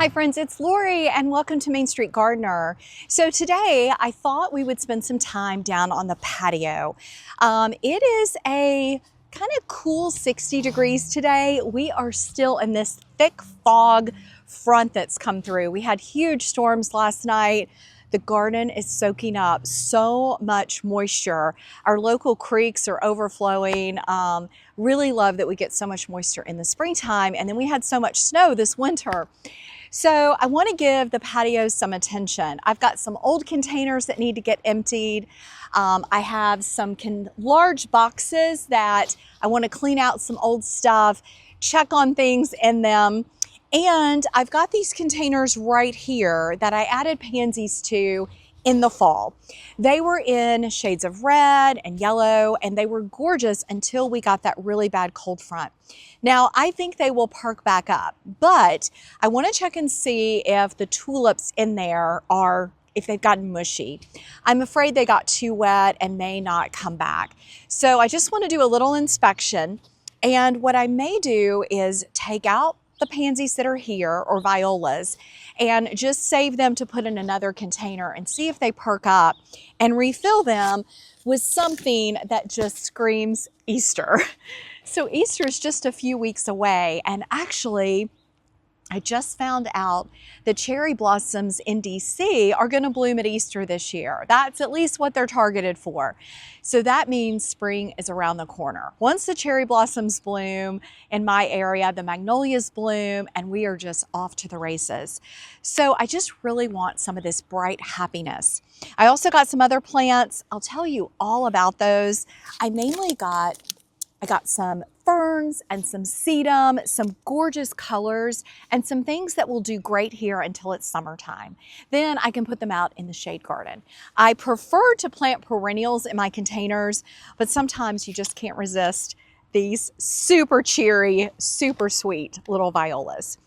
Hi friends, it's Lori and welcome to Main Street Gardener. So today I thought we would spend some time down on the patio. It is a kind of cool 60 degrees today. We are still in this thick fog front that's come through. We had huge storms last night. The garden is soaking up so much moisture. Our local creeks are overflowing. Really love that we get so much moisture in the springtime, and then we had so much snow this winter. So I want to give the patio some attention. I've got some old containers that need to get emptied. I have some large boxes that I want to clean out some old stuff, check on things in them. And I've got these containers right here that I added pansies to in the fall. They were in shades of red and yellow, and they were gorgeous until we got that really bad cold front. Now, I think they will perk back up, but I want to check and see if the tulips in there if they've gotten mushy. I'm afraid they got too wet and may not come back. So I just want to do a little inspection, and what I may do is take out the pansies that are here, or violas, and just save them to put in another container and see if they perk up, and refill them with something that just screams Easter. So Easter is just a few weeks away, and actually I just found out the cherry blossoms in DC are going to bloom at Easter this year. That's at least what they're targeted for. So that means spring is around the corner. Once the cherry blossoms bloom in my area, the magnolias bloom, and we are just off to the races. So I just really want some of this bright happiness. I also got some other plants. I'll tell you all about those. I got some ferns and some sedum, some gorgeous colors, and some things that will do great here until it's summertime. Then I can put them out in the shade garden. I prefer to plant perennials in my containers, but sometimes you just can't resist these super cheery, super sweet little violas.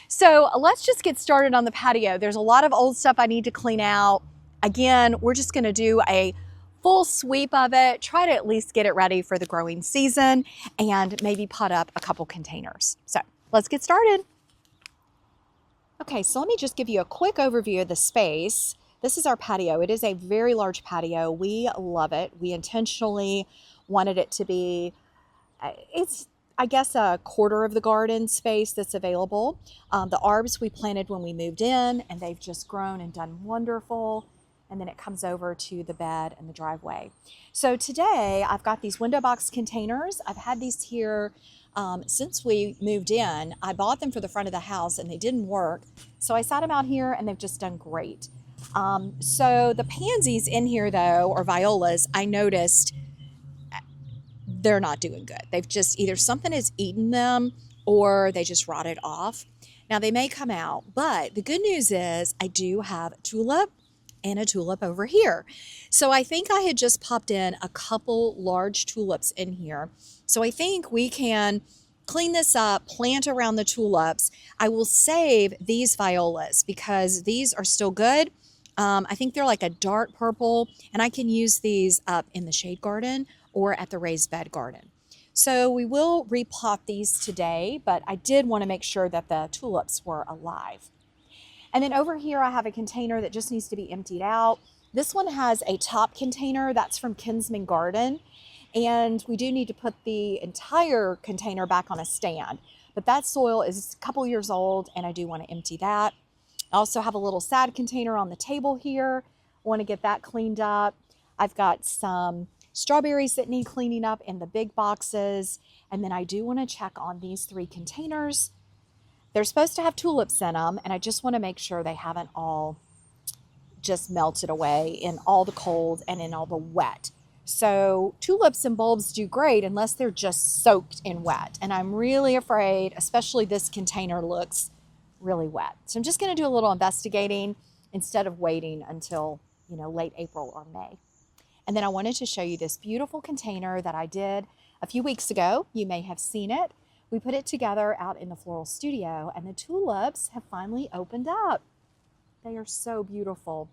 So let's just get started on the patio. There's a lot of old stuff I need to clean out. Again, we're just gonna do a full sweep of it, try to at least get it ready for the growing season, and maybe pot up a couple containers. So let's get started. Okay, so let me just give you a quick overview of the space. This is our patio. It is a very large patio. We love it. We intentionally wanted it to be, I guess, a quarter of the garden space that's available. The arbs we planted when we moved in, and they've just grown and done wonderful. And then it comes over to the bed and the driveway. So today I've got these window box containers. I've had these here since we moved in. I bought them for the front of the house and they didn't work. So I sat them out here and they've just done great. So the pansies in here though, or violas, I noticed they're not doing good. They've just either something has eaten them or they just rotted off. Now they may come out, but the good news is I do have tulip and a tulip over here. So I think I had just popped in a couple large tulips in here. So I think we can clean this up, plant around the tulips. I will save these violas because these are still good. I think they're like a dark purple, and I can use these up in the shade garden or at the raised bed garden. So we will repot these today, but I did want to make sure that the tulips were alive. And then over here, I have a container that just needs to be emptied out. This one has a top container that's from Kinsman Garden. And we do need to put the entire container back on a stand. But that soil is a couple years old and I do want to empty that. I also have a little sad container on the table here. I want to get that cleaned up. I've got some strawberries that need cleaning up in the big boxes. And then I do want to check on these 3 containers. They're supposed to have tulips in them, and I just want to make sure they haven't all just melted away in all the cold and in all the wet. So tulips and bulbs do great unless they're just soaked in wet. And I'm really afraid, especially this container looks really wet. So I'm just going to do a little investigating instead of waiting until, late April or May. And then I wanted to show you this beautiful container that I did a few weeks ago. You may have seen it. We put it together out in the floral studio, and the tulips have finally opened up. They are so beautiful.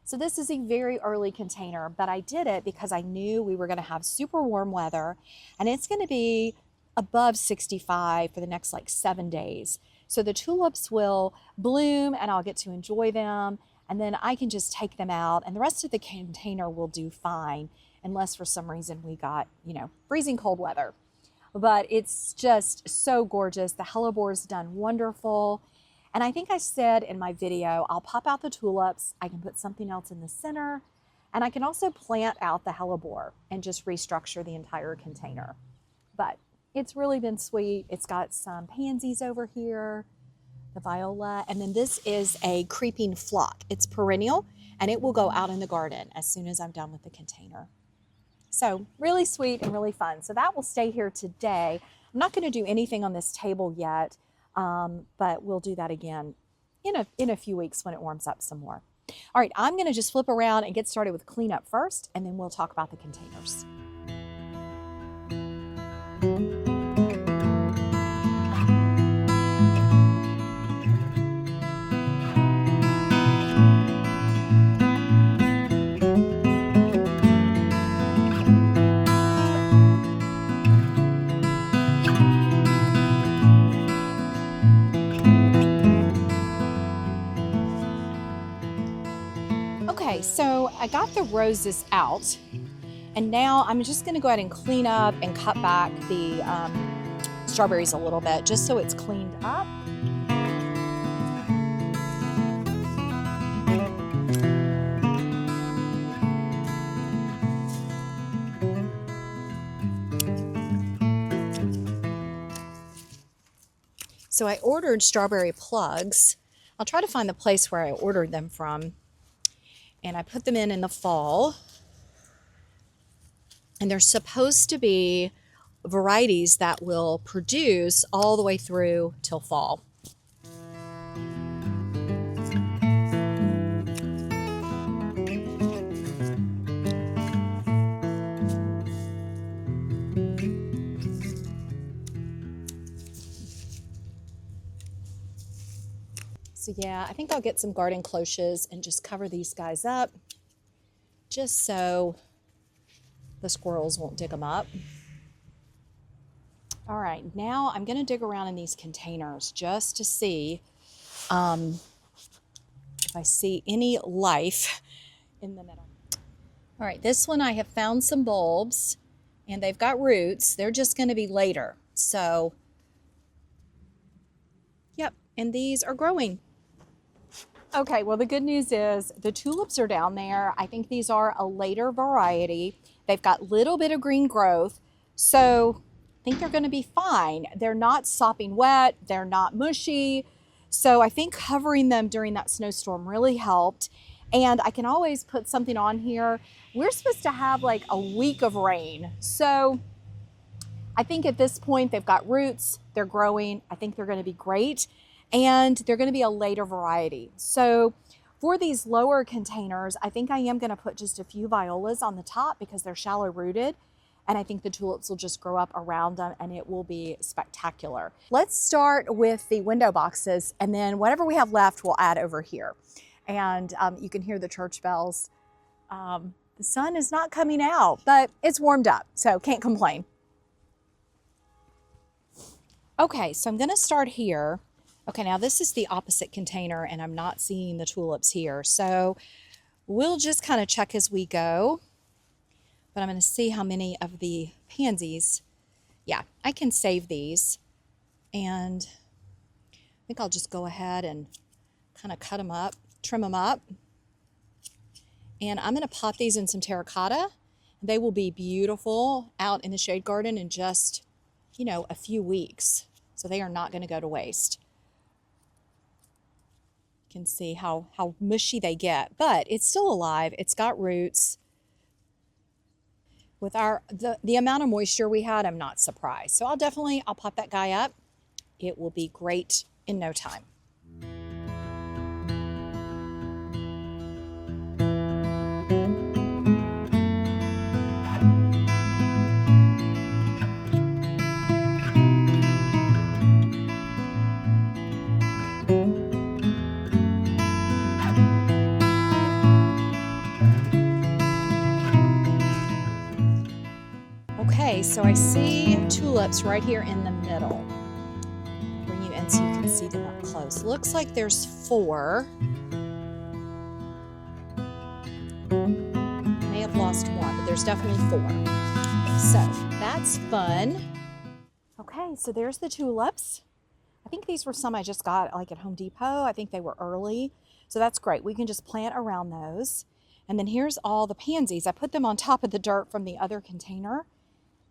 So this is a very early container, but I did it because I knew we were going to have super warm weather, and it's going to be above 65 for the next 7 days. So the tulips will bloom and I'll get to enjoy them, and then I can just take them out and the rest of the container will do fine unless for some reason we got, freezing cold weather. But it's just so gorgeous. The hellebor's done wonderful. And I think I said in my video, I'll pop out the tulips, I can put something else in the center, and I can also plant out the hellebore and just restructure the entire container. But it's really been sweet. It's got some pansies over here, the viola, and then this is a creeping flock. It's perennial and it will go out in the garden as soon as I'm done with the container. So really sweet and really fun. So that will stay here today. I'm not going to do anything on this table yet, but we'll do that again in a few weeks when it warms up some more. All right, I'm going to just flip around and get started with cleanup first, and then we'll talk about the containers. Okay, so I got the roses out, and now I'm just going to go ahead and clean up and cut back the strawberries a little bit just so it's cleaned up. So I ordered strawberry plugs. I'll try to find the place where I ordered them from. And I put them in the fall. And they're supposed to be varieties that will produce all the way through till fall. So yeah, I think I'll get some garden cloches and just cover these guys up just so the squirrels won't dig them up. All right, now I'm going to dig around in these containers just to see if I see any life in the middle. All right, this one I have found some bulbs and they've got roots. They're just going to be later. So, yep, and these are growing. Okay, well, the good news is the tulips are down there. I think these are a later variety. They've got a little bit of green growth, so I think they're going to be fine. They're not sopping wet. They're not mushy. So I think covering them during that snowstorm really helped. And I can always put something on here. We're supposed to have like a week of rain. So I think at this point they've got roots. They're growing. I think they're going to be great. And they're going to be a later variety. So for these lower containers, I think I am going to put just a few violas on the top because they're shallow rooted. And I think the tulips will just grow up around them and it will be spectacular. Let's start with the window boxes, and then whatever we have left we'll add over here. And you can hear the church bells. The sun is not coming out, but it's warmed up, so can't complain. Okay, so I'm going to start here. Okay, now this is the opposite container and I'm not seeing the tulips here. So we'll just kind of check as we go. But I'm going to see how many of the pansies. Yeah, I can save these. And I think I'll just go ahead and kind of cut them up, trim them up. And I'm going to pot these in some terracotta. They will be beautiful out in the shade garden in just, a few weeks. So they are not going to go to waste. Can see how mushy they get, but it's still alive. It's got roots. With the amount of moisture we had, I'm not surprised. So I'll pop that guy up. It will be great in no time. Okay, so I see tulips right here in the middle. Bring you in so you can see them up close. Looks like there's 4. May have lost 1, but there's definitely 4. So that's fun. Okay, so there's the tulips. I think these were some I just got like at Home Depot. I think they were early. So that's great. We can just plant around those. And then here's all the pansies. I put them on top of the dirt from the other container,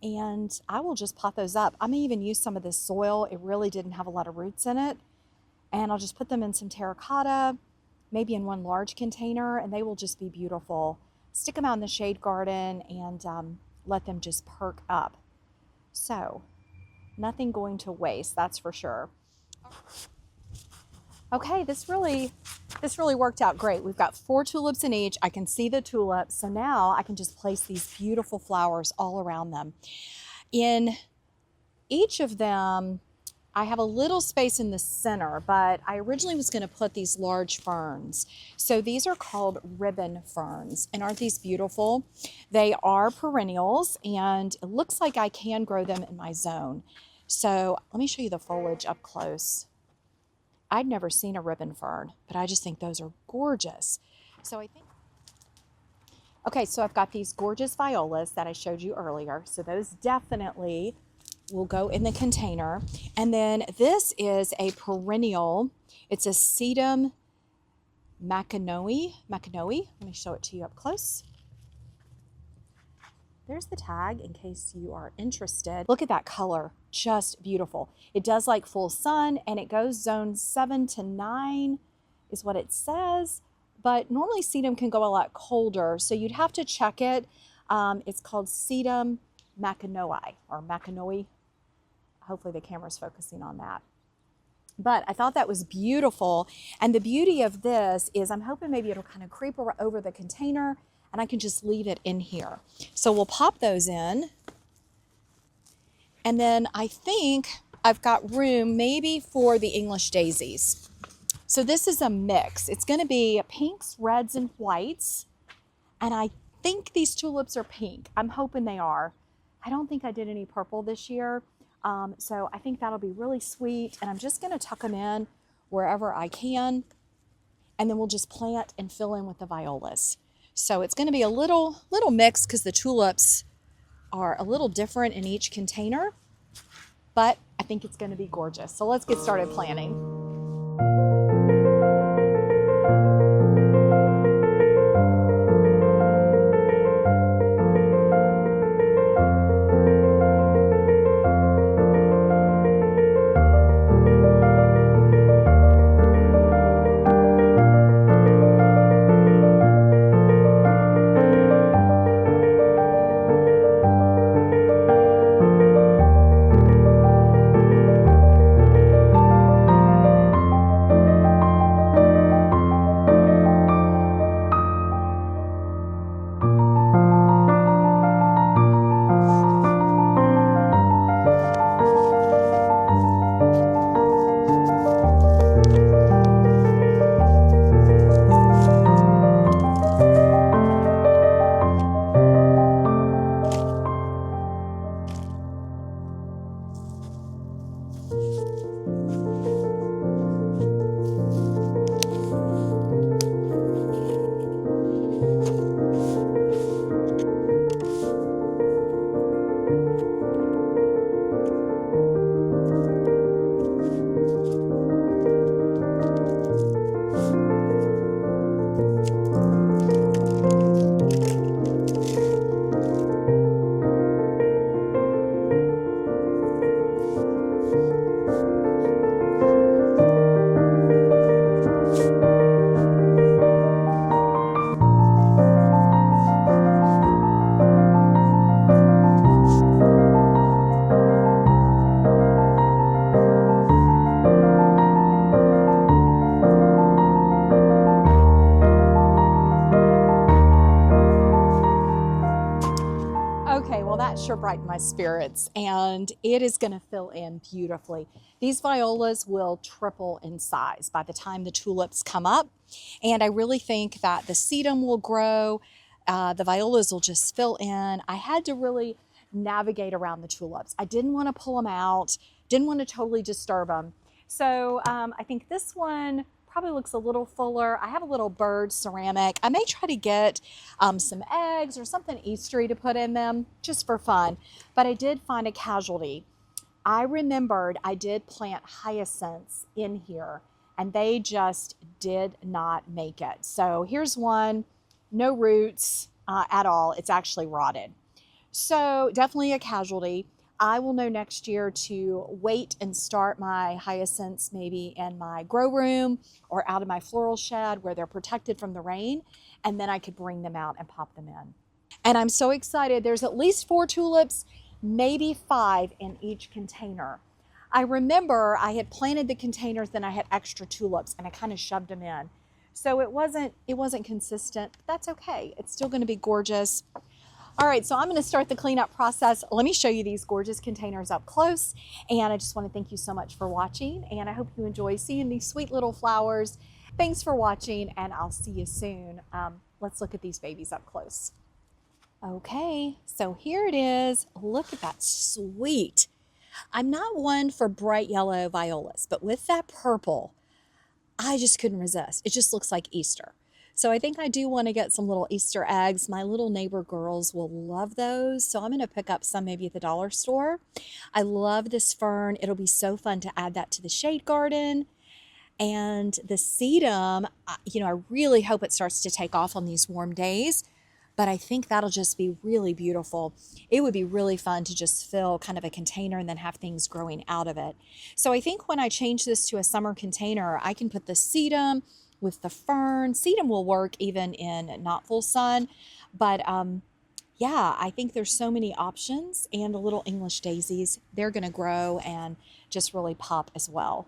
and I will just pot those up. I may even use some of this soil. It really didn't have a lot of roots in it. And I'll just put them in some terracotta, maybe in one large container, and they will just be beautiful. Stick them out in the shade garden and let them just perk up. So nothing going to waste, that's for sure. Okay, this really worked out great. We've got 4 tulips in each. I can see the tulips, so now I can just place these beautiful flowers all around them. In each of them, I have a little space in the center, but I originally was going to put these large ferns. So these are called ribbon ferns, and aren't these beautiful? They are perennials, and it looks like I can grow them in my zone. So let me show you the foliage up close. I'd never seen a ribbon fern, but I just think those are gorgeous. So okay, so I've got these gorgeous violas that I showed you earlier. So those definitely will go in the container. And then this is a perennial. It's a sedum macanoe. Let me show it to you up close. There's the tag in case you are interested. Look at that color, just beautiful. It does like full sun, and it goes zone 7 to 9 is what it says, but normally sedum can go a lot colder, so you'd have to check it. It's called sedum macanoe or macanoe. Hopefully the camera's focusing on that. But I thought that was beautiful, and the beauty of this is I'm hoping maybe it'll kind of creep over the container, and I can just leave it in here. So we'll pop those in. And then I think I've got room maybe for the English daisies. So this is a mix. It's going to be pinks, reds, and whites. And I think these tulips are pink. I'm hoping they are. I don't think I did any purple this year. So I think that'll be really sweet. And I'm just going to tuck them in wherever I can. And then we'll just plant and fill in with the violas. So it's going to be a little mix because the tulips are a little different in each container, but I think it's going to be gorgeous. So let's get started planting. Sure brightened my spirits, and it is going to fill in beautifully. These violas will triple in size by the time the tulips come up, and I really think that the sedum will grow. The violas will just fill in. I had to really navigate around the tulips. I didn't want to pull them out, didn't want to totally disturb them. So I think this one probably looks a little fuller. I have a little bird ceramic. I may try to get some eggs or something Eastery to put in them just for fun. But I did find a casualty. I remembered I did plant hyacinths in here and they just did not make it. So here's one, no roots at all. It's actually rotted. So definitely a casualty. I will know next year to wait and start my hyacinths maybe in my grow room or out of my floral shed where they're protected from the rain, and then I could bring them out and pop them in. And I'm so excited. There's at least 4 tulips, maybe 5 in each container. I remember I had planted the containers, then I had extra tulips and I kind of shoved them in. So it wasn't consistent, but that's okay. It's still going to be gorgeous. All right, so I'm going to start the cleanup process. Let me show you these gorgeous containers up close. And I just want to thank you so much for watching. And I hope you enjoy seeing these sweet little flowers. Thanks for watching, and I'll see you soon. Let's look at these babies up close. Okay, so here it is. Look at that, sweet. I'm not one for bright yellow violas, but with that purple, I just couldn't resist. It just looks like Easter. So I think I do want to get some little Easter eggs. My little neighbor girls will love those. So I'm going to pick up some maybe at the dollar store. I love this fern. It'll be so fun to add that to the shade garden. And the sedum, I really hope it starts to take off on these warm days. But I think that'll just be really beautiful. It would be really fun to just fill kind of a container and then have things growing out of it. So I think when I change this to a summer container, I can put the sedum with the fern. Sedum will work even in not full sun. But yeah, I think there's so many options, and the little English daisies, they're going to grow and just really pop as well.